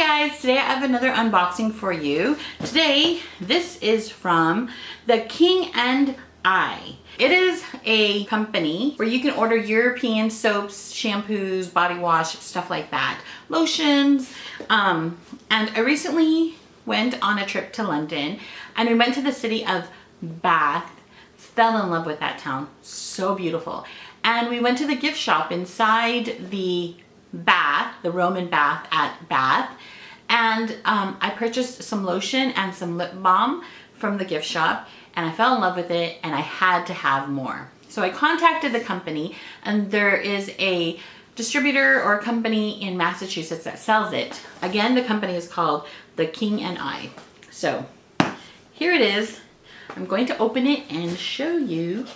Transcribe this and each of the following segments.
guys, today I have another unboxing for you. Today, this is from the King and I. It is a company where you can order European soaps, shampoos, body wash, stuff like that, lotions. And I recently went on a trip to London and we went to the city of Bath. Fell in love with that town, so beautiful. And we went to the gift shop inside the bath, the Roman bath at Bath, and I purchased some lotion and some lip balm from the gift shop, and I fell in love with it and I had to have more. So I contacted the company, and there is a distributor or a company in Massachusetts that sells it. Again, the company is called the King and I. So here it is. I'm going to open it and show you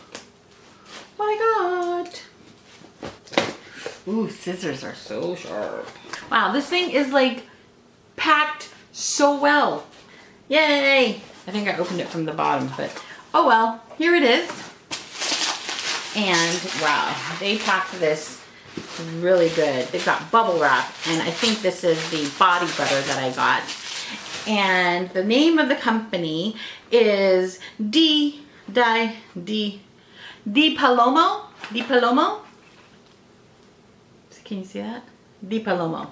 what I got. Ooh, scissors are so sharp. Wow, this thing is like packed so well. Yay! I think I opened it from the bottom, but oh well, here it is. And wow, they packed this really good. They've got bubble wrap, and I think this is the body butter that I got. And the name of the company is Palomo. Palomo. Can you see that? Palomo.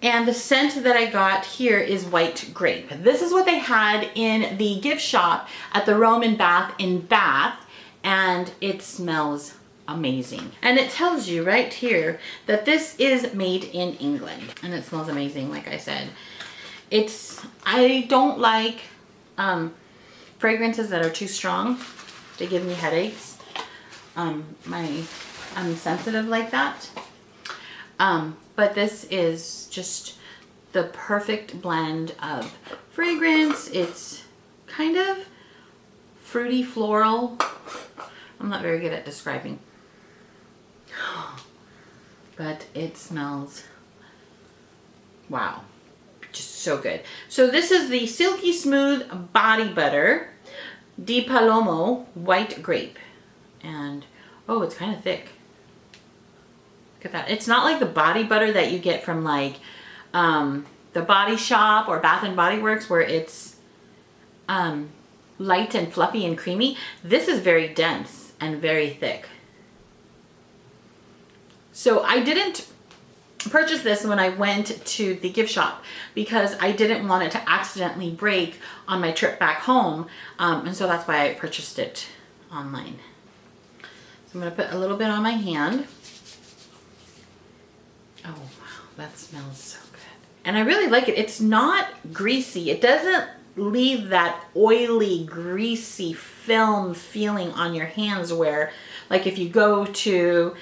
And the scent that I got here is white grape. This is what they had in the gift shop at the Roman Bath in Bath, and it smells amazing. And it tells you right here that this is made in England, and it smells amazing, like I said. I don't like fragrances that are too strong. They give me headaches. I'm sensitive like that. But this is just the perfect blend of fragrance. It's kind of fruity floral. I'm not very good at describing. But it smells, wow, just so good. So this is the Silky Smooth Body Butter, Palomo White Grape. And oh, it's kind of thick. Look at that. It's not like the body butter that you get from like the Body Shop or Bath and Body Works, where it's light and fluffy and creamy. This is very dense and very thick. So I didn't purchase this when I went to the gift shop because I didn't want it to accidentally break on my trip back home. And so that's why I purchased it online. So I'm going to put a little bit on my hand. Oh, wow, that smells so good. And I really like it. It's not greasy. It doesn't leave that oily, greasy film feeling on your hands where, like, if you go to,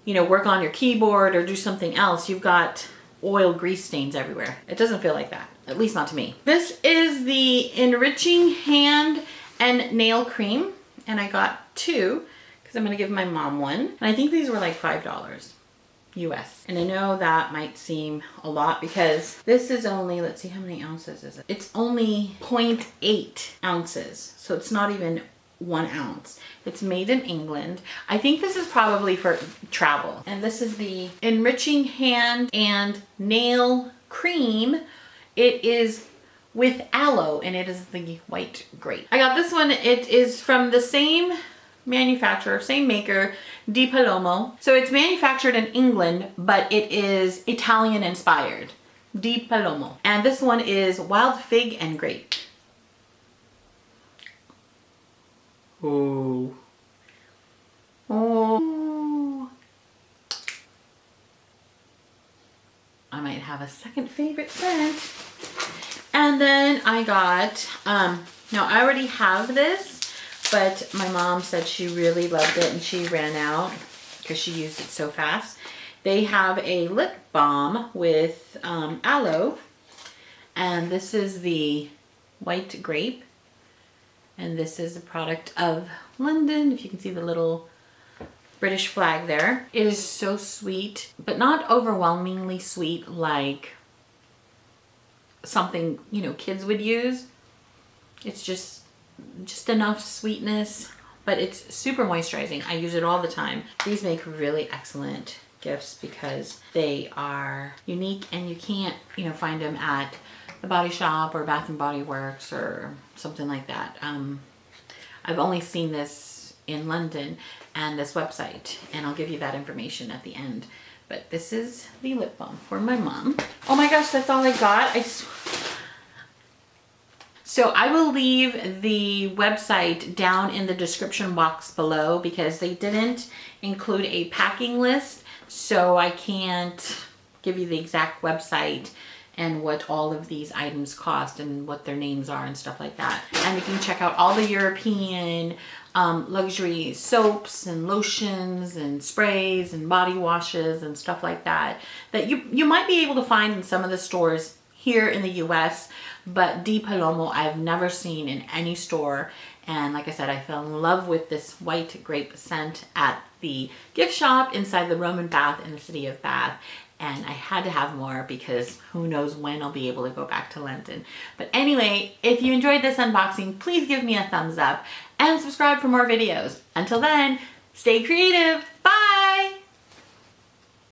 you know, work on your keyboard or do something else, you've got oil grease stains everywhere. It doesn't feel like that, at least not to me. This is the Enriching Hand and Nail Cream, and I got two because I'm going to give my mom one. And I think these were like $5. US. And I know that might seem a lot because this is only, let's see, how many ounces is it? It's only 0.8 ounces. So it's not even 1 ounce. It's made in England. I think this is probably for travel. And this is the Enriching Hand and Nail Cream. It is with aloe, and it is the white grape. I got this one. It is from the same manufacturer, same maker, Palomo. So it's manufactured in England, but it is Italian inspired. Palomo. And this one is wild fig and grape. Oh. Oh. I might have a second favorite scent. And then I got, now I already have this, but my mom said she really loved it and she ran out because she used it so fast. They have a lip balm with aloe, and this is the white grape, and this is a product of London. If you can see the little British flag there. It is so sweet, but not overwhelmingly sweet like something, you know, kids would use. It's just enough sweetness, but it's super moisturizing. I use it all the time. These make really excellent gifts because they are unique and you can't, you know, find them at the Body Shop or Bath and Body Works or something like that. I've only seen this in London and this website, and I'll give you that information at the end. But this is the lip balm for my mom. Oh my gosh, that's all I got. So I will leave the website down in the description box below because they didn't include a packing list, so I can't give you the exact website and what all of these items cost and what their names are and stuff like that. And you can check out all the European luxury soaps and lotions and sprays and body washes and stuff like that that you might be able to find in some of the stores here in the US, but Di Palomo I've never seen in any store. And like I said, I fell in love with this white grape scent at the gift shop inside the Roman Bath in the city of Bath. And I had to have more because who knows when I'll be able to go back to London. But anyway, if you enjoyed this unboxing, please give me a thumbs up and subscribe for more videos. Until then, stay creative. Bye!